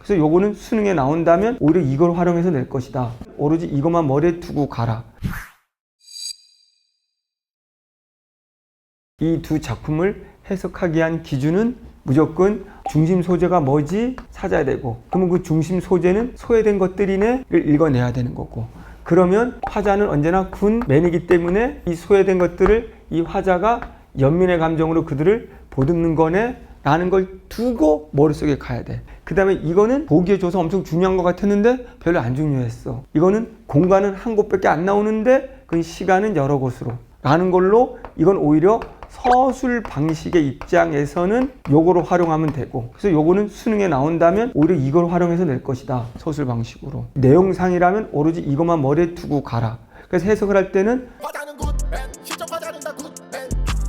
그래서 요거는 수능에 나온다면 오히려 이걸 활용해서 낼 것이다. 오로지 이것만 머리에 두고 가라. 이 두 작품을 해석하기 위한 기준은 무조건 중심 소재가 뭐지 찾아야 되고, 그러면 그 중심 소재는 소외된 것들이네를 읽어내야 되는 거고, 그러면 화자는 언제나 군맨이기 때문에 이 소외된 것들을 이 화자가 연민의 감정으로 그들을 보듬는 거네 라는 걸 두고 머릿속에 가야 돼. 그 다음에 이거는 보기에 줘서 엄청 중요한 것 같았는데 별로 안 중요했어. 이거는 공간은 한 곳밖에 안 나오는데 그 시간은 여러 곳으로 라는 걸로, 이건 오히려 서술 방식의 입장에서는 요거로 활용하면 되고, 그래서 요거는 수능에 나온다면 오히려 이걸 활용해서 낼 것이다. 서술 방식으로. 내용상이라면 오로지 이것만 머리에 두고 가라. 그래서 해석을 할 때는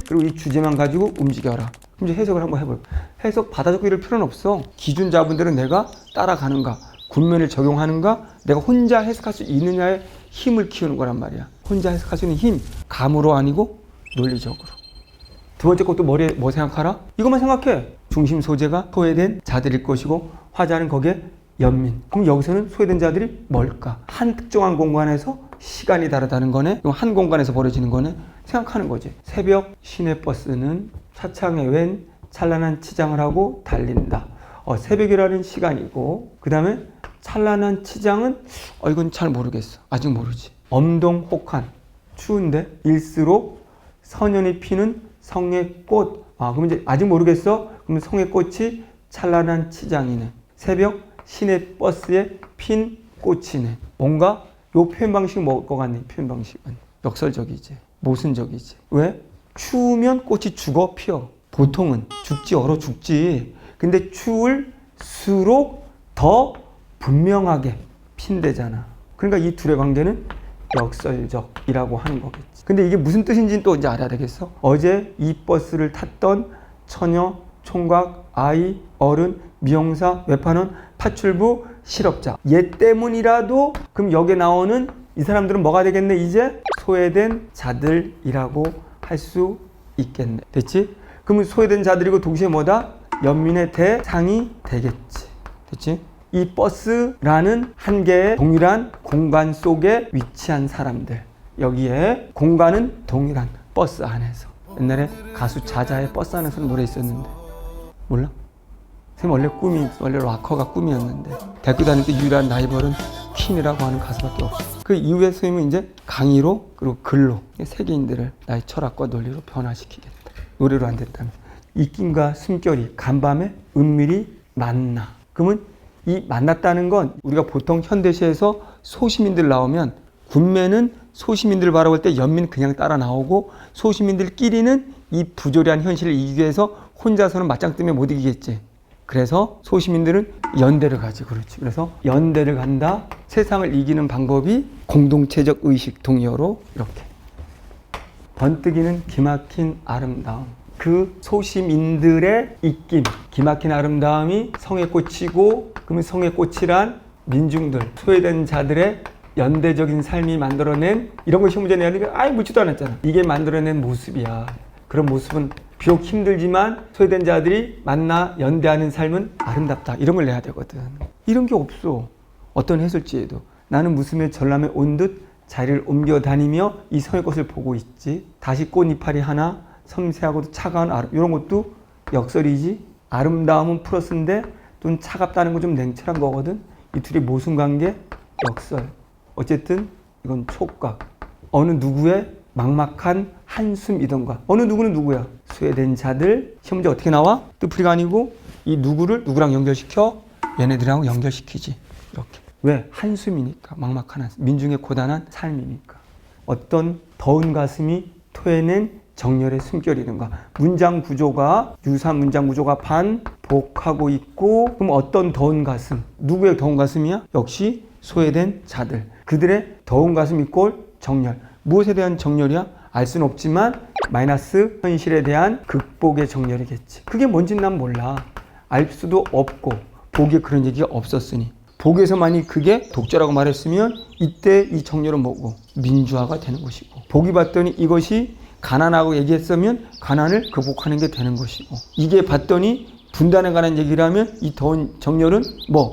그리고 이 주제만 가지고 움직여라. 그럼 이제 해석을 한번 해볼까? 해석 받아 적고 이럴 필요는 없어. 기준 잡은 대로 내가 따라가는가, 군면을 적용하는가, 내가 혼자 해석할 수 있느냐의 힘을 키우는 거란 말이야. 혼자 해석할 수 있는 힘, 감으로 아니고 논리적으로. 두 번째 것도 머리에 뭐 생각하라? 이것만 생각해. 중심 소재가 소외된 자들일 것이고 화자는 거기에 연민. 그럼 여기서는 소외된 자들이 뭘까? 한 특정한 공간에서 시간이 다르다는 거네. 한 공간에서 벌어지는 거네. 생각하는 거지. 새벽 시내버스는 차창에 웬 찬란한 치장을 하고 달린다. 새벽이라는 시간이고, 그 다음에 찬란한 치장은 이건 잘 모르겠어. 아직 모르지. 엄동혹한, 추운데 일수록 선연이 피는 성의 꽃. 그럼 이제 아직 모르겠어? 그러면 성의 꽃이 찬란한 치장이네. 새벽 시내버스에 핀 꽃이네. 뭔가 요 표현 방식은 뭐 것 같니? 표현 방식은 역설적이지, 모순적이지. 왜? 추우면 꽃이 죽어 피어. 보통은 죽지, 얼어 죽지. 근데 추울수록 더 분명하게 핀대잖아. 그러니까 이 둘의 관계는 역설적이라고 하는 거겠지. 근데 이게 무슨 뜻인지는 또 이제 알아야 되겠어. 어제 이 버스를 탔던 처녀, 총각, 아이, 어른, 미용사, 외판원, 파출부, 실업자. 얘 때문이라도 그럼 여기에 나오는 이 사람들은 뭐가 되겠네? 이제 소외된 자들이라고 할 수 있겠네. 됐지? 그러면 소외된 자들이고 동시에 뭐다? 연민의 대상이 되겠지. 됐지? 이 버스라는 한 개의 동일한 공간 속에 위치한 사람들. 여기에 공간은 동일한 버스 안에서. 옛날에 가수 자자의 버스 안에서 노래 있었는데 몰라? 선생님 원래 락커가 꿈이었는데 대학교 다닐 때 유일한 라이벌은 퀸이라고 하는 가수밖에 없어. 그 이후에 선생님은 이제 강의로 그리고 글로 세계인들을 나의 철학과 논리로 변화시키겠다. 노래로 안 됐다면. 입김과 숨결이 간밤에 은밀히 만나. 그러면 이 만났다는 건 우리가 보통 현대시에서 소시민들 나오면 군매는 소시민들을 바라볼 때 연민 그냥 따라 나오고, 소시민들끼리는 이 부조리한 현실을 이기기 위해서 혼자서는 맞짱 뜨면 못 이기겠지. 그래서 소시민들은 연대를 가지. 그렇지. 그래서 연대를 간다. 세상을 이기는 방법이 공동체적 의식 동의어로 이렇게. 번뜩이는 기막힌 아름다움. 그 소시민들의 입김, 기막힌 아름다움이 성의 꽃이고, 그러면 성의 꽃이란 민중들, 소외된 자들의 연대적인 삶이 만들어낸, 이런 거 시험 문제 내야 아예 묻지도 않았잖아. 이게 만들어낸 모습이야. 그런 모습은 비록 힘들지만 소외된 자들이 만나 연대하는 삶은 아름답다. 이런 걸 내야 되거든. 이런 게 없어. 어떤 해설지에도. 나는 무슴의 전람에 온 듯 자리를 옮겨 다니며 이 성의 꽃을 보고 있지. 다시 꽃이파리 하나, 섬세하고도 차가운 이런 것도 역설이지. 아름다움은 플러스인데 또 차갑다는 건 좀 냉철한 거거든. 이 둘이 모순관계, 역설. 어쨌든 이건 촉각. 어느 누구의 막막한 한숨이던가. 어느 누구는 누구야? 소외된 자들. 시험 문제 어떻게 나와? 뜻풀이가 아니고 이 누구를 누구랑 연결시켜? 얘네들하고 연결시키지. 이렇게. 왜? 한숨이니까. 막막한 한숨. 민중의 고단한 삶이니까. 어떤 더운 가슴이 토해낸 정열의 숨결이든가. 문장 구조가, 유사 문장 구조가 반복하고 있고, 그럼 어떤 더운 가슴? 누구의 더운 가슴이야? 역시 소외된 자들. 그들의 더운 가슴 이꼴 정열. 무엇에 대한 정열이야? 알 수는 없지만 마이너스 현실에 대한 극복의 정열이겠지. 그게 뭔지는 난 몰라. 알 수도 없고 보기에 그런 얘기가 없었으니. 보기에서 만약 그게 독자라고 말했으면 이때 이 정열은 뭐고? 민주화가 되는 것이고. 보기 봤더니 이것이 가난하고 얘기했으면 가난을 극복하는 게 되는 것이고. 이게 봤더니 분단에 관한 얘기를 하면 이 더운 정열은 뭐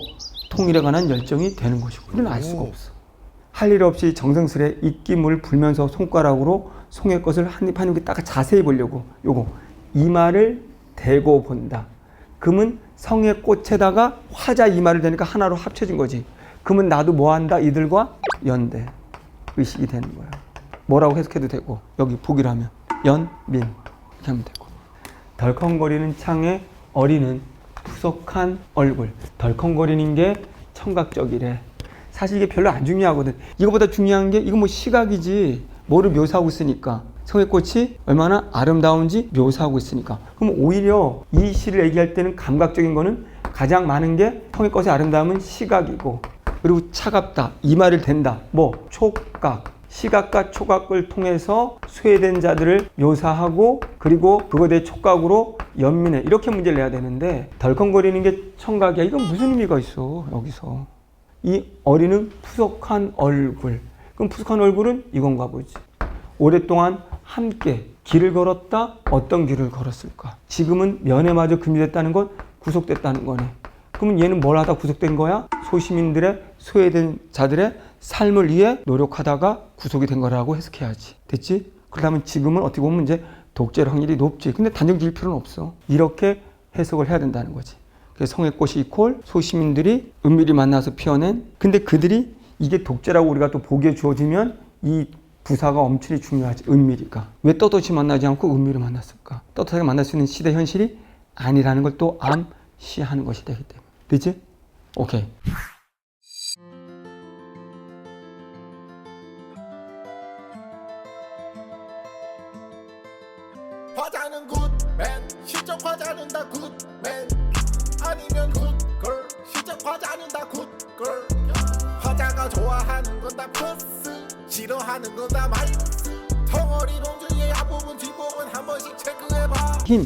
통일에 관한 열정이 되는 것이고 우리는 알 수가 없어. 할 일 없이 정성스레 입김을 불면서 손가락으로 송의 것을 한 입 한 입 딱 자세히 보려고 요거 이마를 대고 본다. 그러면 성의 꽃에다가 화자 이마를 대니까 하나로 합쳐진 거지. 그러면 나도 뭐 한다? 이들과 연대 의식이 되는 거야. 뭐라고 해석해도 되고 여기 보기로 하면 연민 이렇게 하면 되고 덜컹거리는 창에 어리는 푸석한 얼굴. 덜컹거리는 게 청각적이래. 사실 이게 별로 안 중요하거든. 이거보다 중요한 게 이거 뭐 시각이지 뭐를 묘사하고 있으니까 성의 꽃이 얼마나 아름다운지 묘사하고 있으니까. 그럼 오히려 이 시를 얘기할 때는 감각적인 거는 가장 많은 게 성의 꽃의 아름다움은 시각이고 그리고 차갑다 이마를 댄다 뭐 촉각 시각과 촉각을 통해서 쇠된 자들을 묘사하고 그리고 그거에 대해 촉각으로 연민해 이렇게 문제를 내야 되는데 덜컹거리는 게 청각이야. 이건 무슨 의미가 있어 여기서. 이 어리는 푸석한 얼굴. 그럼 푸석한 얼굴은 이건가 보지. 오랫동안 함께 길을 걸었다. 어떤 길을 걸었을까? 지금은 면회마저 금지됐다는 건 구속됐다는 거네. 그러면 얘는 뭘 하다 구속된 거야? 소시민들의 소외된 자들의 삶을 위해 노력하다가 구속이 된 거라고 해석해야지. 됐지? 그렇다면 지금은 어떻게 보면 이제 독재일 확률이 높지. 근데 단정 지을 필요는 없어. 이렇게 해석을 해야 된다는 거지. 그래서 성의 꽃이 이퀄 소시민들이 은밀히 만나서 피워낸. 근데 그들이 이게 독재라고 우리가 또 보기에 주어지면 이 부사가 엄청나게 중요하지. 은밀히가. 왜 떳떳이 만나지 않고 은밀히 만났을까? 떳떳하게 만날 수 있는 시대 현실이 아니라는 걸 또 암시하는 것이 되기 때문에. 되지? 오케이. 화자는 굿맨 실적 화자는 다 굿맨 아니면 굿걸 실적 화자는 다 굿걸 화자가 좋아하는 건 다 플러스 싫어하는 건 다 마이너스 덩어리 논주의 앞부분 뒷부분 한 번씩 체크해봐. 힘